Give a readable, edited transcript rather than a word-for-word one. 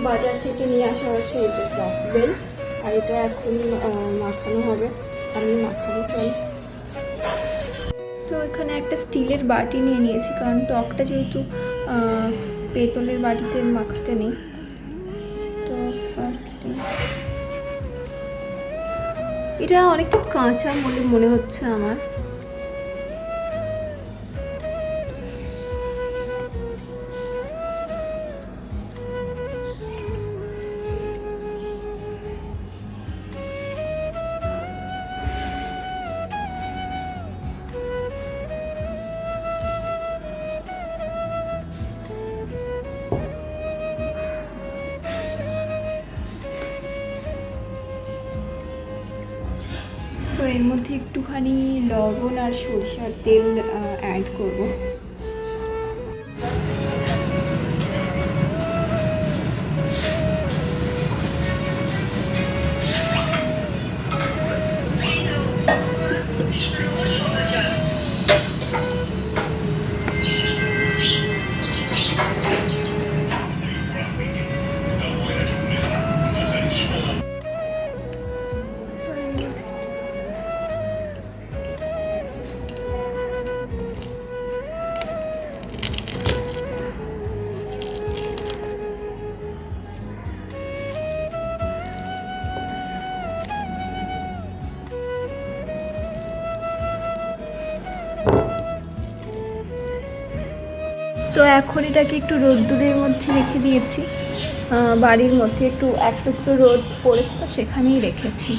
বাজার থেকে নিয়ে আসা হয়েছে এই যে টক বেল, আর এটা এখন মাখানো হবে। আমি মাখানো চাই। তো এখানে একটা স্টিলের বাটি নিয়ে নিয়েছি, কারণ টকটা যেহেতু পেতলের বাটিতে মাখাতে নেই। তো ফার্স্টলি এটা অনেকটা কাঁচা বলে মনে হচ্ছে আমার। তো এর মধ্যে একটুখানি লবণ আর সরষের তেল অ্যাড করব। তো এখন এটাকে একটু রোদ্দুরের মধ্যে রেখে দিয়েছি, বাড়ির মধ্যে একটু রোদ পড়েছে, তো সেখানেই রেখেছি।